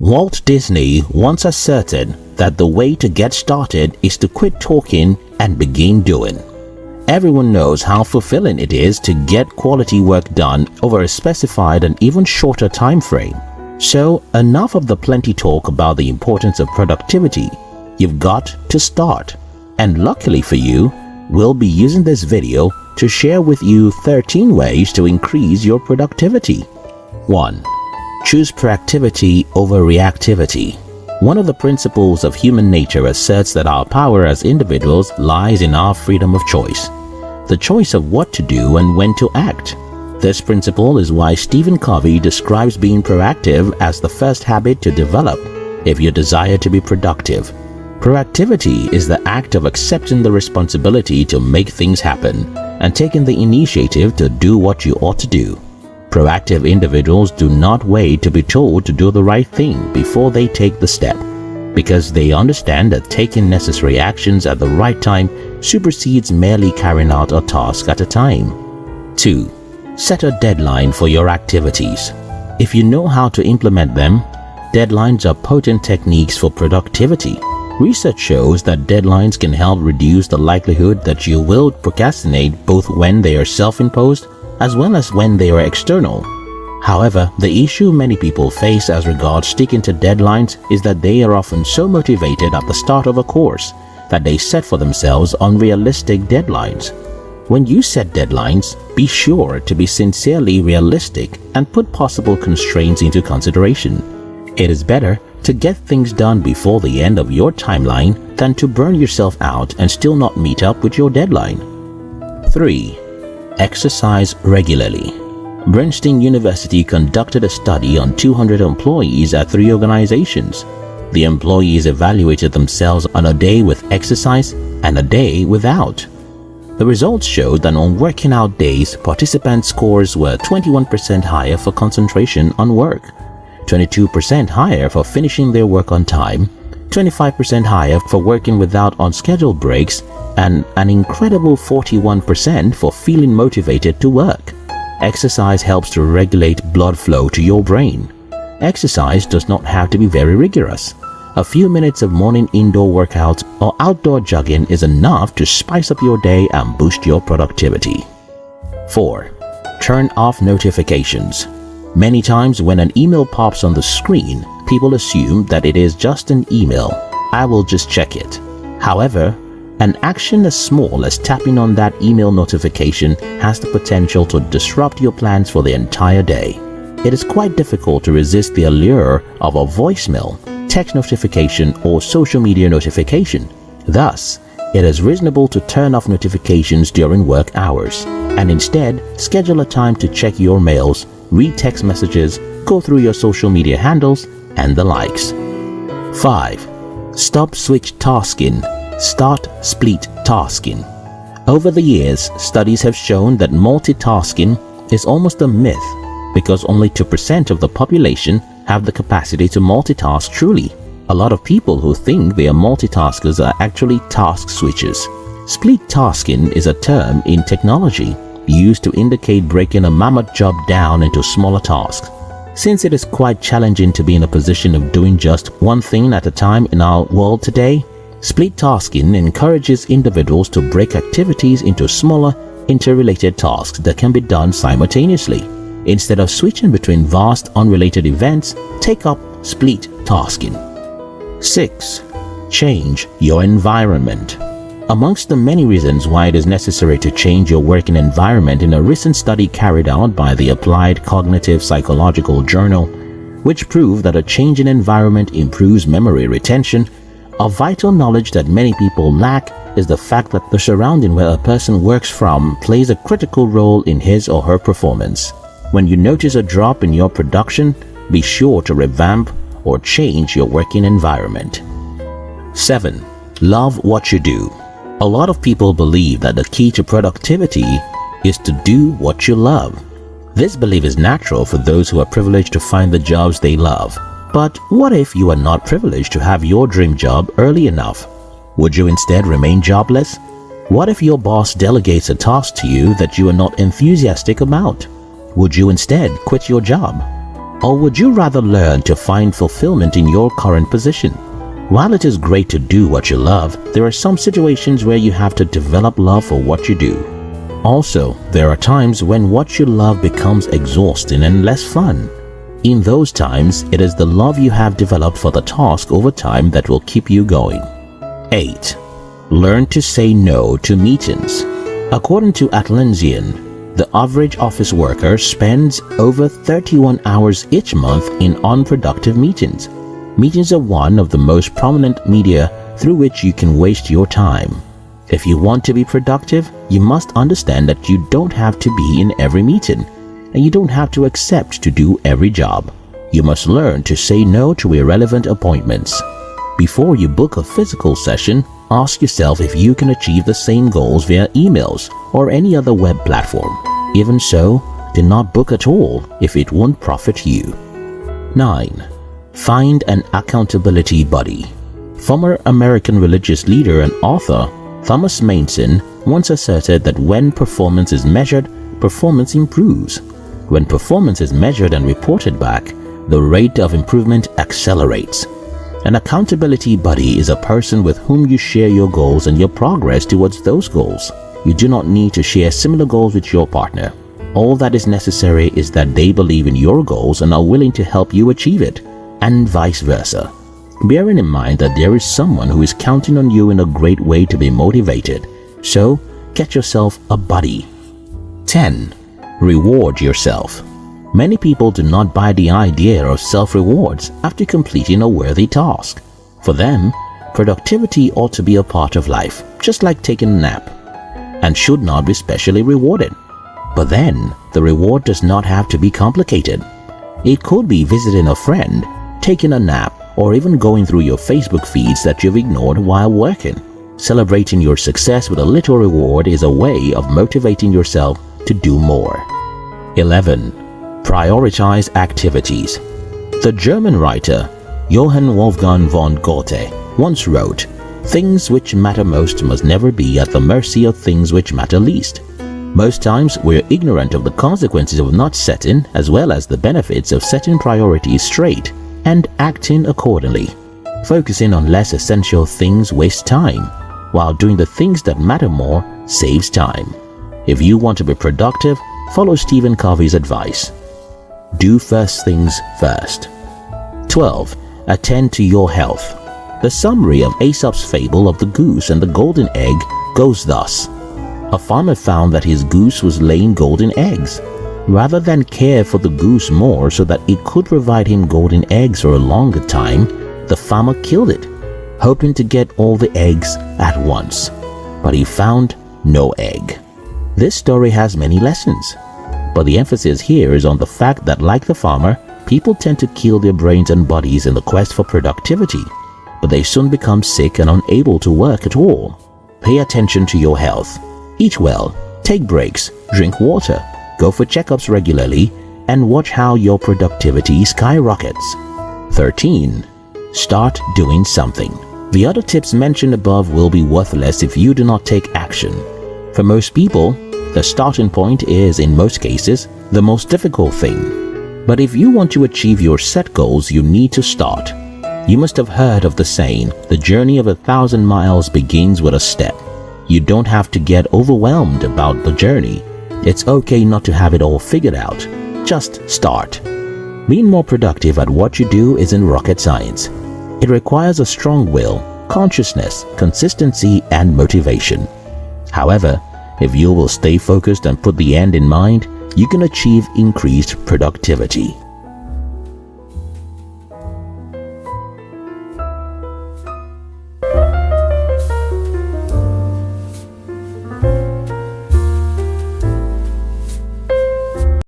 Walt Disney once asserted that the way to get started is to quit talking and begin doing. Everyone knows how fulfilling it is to get quality work done over a specified and even shorter time frame. So enough of the plenty talk about the importance of productivity. You've got to start. And luckily for you, we'll be using this video to share with you 13 ways to increase your productivity. 1. Choose proactivity over reactivity. One of the principles of human nature asserts that our power as individuals lies in our freedom of choice, the choice of what to do and when to act. This principle is why Stephen Covey describes being proactive as the first habit to develop if you desire to be productive. Proactivity is the act of accepting the responsibility to make things happen and taking the initiative to do what you ought to do. Proactive individuals do not wait to be told to do the right thing before they take the step, because they understand that taking necessary actions at the right time supersedes merely carrying out a task at a time. 2. Set a deadline for your activities. If you know how to implement them, deadlines are potent techniques for productivity. Research shows that deadlines can help reduce the likelihood that you will procrastinate both when they are self-imposed as well as when they are external. However, the issue many people face as regards sticking to deadlines is that they are often so motivated at the start of a course that they set for themselves unrealistic deadlines. When you set deadlines, be sure to be sincerely realistic and put possible constraints into consideration. It is better to get things done before the end of your timeline than to burn yourself out and still not meet up with your deadline. 3. Exercise regularly. Princeton University conducted a study on 200 employees at 3 organizations. The employees evaluated themselves on a day with exercise and a day without. The results showed that on working out days, participant scores were 21% higher for concentration on work, 22% higher for finishing their work on time, 25% higher for working without unscheduled breaks, and an incredible 41% for feeling motivated to work. Exercise helps to regulate blood flow to your brain. Exercise does not have to be very rigorous. A few minutes of morning indoor workouts or outdoor jogging is enough to spice up your day and boost your productivity. 4. Turn off notifications. Many times when an email pops on the screen, people assume that it is just an email. I will just check it. However, an action as small as tapping on that email notification has the potential to disrupt your plans for the entire day. It is quite difficult to resist the allure of a voicemail, text notification, or social media notification. Thus, it is reasonable to turn off notifications during work hours and instead schedule a time to check your mails, read text messages, go through your social media handles, and the likes. 5. Stop switch tasking. Start split tasking. Over the years, studies have shown that multitasking is almost a myth because only 2% of the population have the capacity to multitask truly. A lot of people who think they are multitaskers are actually task switchers. Split tasking is a term in technology used to indicate breaking a mammoth job down into smaller tasks. Since it is quite challenging to be in a position of doing just one thing at a time in our world today, split tasking encourages individuals to break activities into smaller, interrelated tasks that can be done simultaneously. Instead of switching between vast, unrelated events, take up split tasking. 6. Change your environment. Amongst the many reasons why it is necessary to change your working environment, in a recent study carried out by the Applied Cognitive Psychological Journal, which proved that a change in environment improves memory retention, a vital knowledge that many people lack is the fact that the surrounding where a person works from plays a critical role in his or her performance. When you notice a drop in your production, be sure to revamp or change your working environment. 7. Love what you do. A lot of people believe that the key to productivity is to do what you love. This belief is natural for those who are privileged to find the jobs they love. But what if you are not privileged to have your dream job early enough? Would you instead remain jobless? What if your boss delegates a task to you that you are not enthusiastic about? Would you instead quit your job? Or would you rather learn to find fulfillment in your current position? While it is great to do what you love, there are some situations where you have to develop love for what you do. Also, there are times when what you love becomes exhausting and less fun. In those times, it is the love you have developed for the task over time that will keep you going. 8. Learn to say no to meetings. According to Atlassian, the average office worker spends over 31 hours each month in unproductive meetings. Meetings are one of the most prominent media through which you can waste your time. If you want to be productive, you must understand that you don't have to be in every meeting, and you don't have to accept to do every job. You must learn to say no to irrelevant appointments. Before you book a physical session, ask yourself if you can achieve the same goals via emails or any other web platform. Even so, do not book at all if it won't profit you. 9. Find an accountability buddy. Former American religious leader and author Thomas Manson once asserted that when performance is measured, performance improves. When performance is measured and reported back, the rate of improvement accelerates. An accountability buddy is a person with whom you share your goals and your progress towards those goals. You do not need to share similar goals with your partner. All that is necessary is that they believe in your goals and are willing to help you achieve it, and vice versa. Bearing in mind that there is someone who is counting on you in a great way to be motivated. So, get yourself a buddy. 10. Reward yourself. Many people do not buy the idea of self-rewards after completing a worthy task. For them, productivity ought to be a part of life, just like taking a nap, and should not be specially rewarded. But then, the reward does not have to be complicated. It could be visiting a friend, taking a nap, or even going through your Facebook feeds that you've ignored while working. Celebrating your success with a little reward is a way of motivating yourself to do more. 11. Prioritize activities. The German writer Johann Wolfgang von Goethe once wrote, "Things which matter most must never be at the mercy of things which matter least." Most times we're ignorant of the consequences of not setting as well as the benefits of setting priorities straight and acting accordingly. Focusing on less essential things wastes time, while doing the things that matter more saves time. If you want to be productive, follow Stephen Covey's advice. Do first things first. 12. Attend to your health. The summary of Aesop's fable of the goose and the golden egg goes thus. A farmer found that his goose was laying golden eggs. Rather than care for the goose more so that it could provide him golden eggs for a longer time, the farmer killed it, hoping to get all the eggs at once. But he found no egg. This story has many lessons, but the emphasis here is on the fact that, like the farmer, people tend to kill their brains and bodies in the quest for productivity, but they soon become sick and unable to work at all. Pay attention to your health. Eat well, take breaks, drink water, go for checkups regularly, and watch how your productivity skyrockets. 13. Start doing something. The other tips mentioned above will be worthless if you do not take action. For most people, the starting point is, in most cases, the most difficult thing. But if you want to achieve your set goals, you need to start. You must have heard of the saying, the journey of 1,000 miles begins with a step. You don't have to get overwhelmed about the journey. It's okay not to have it all figured out. Just start. Being more productive at what you do isn't rocket science. It requires a strong will, consciousness, consistency, and motivation. However, if you will stay focused and put the end in mind, you can achieve increased productivity.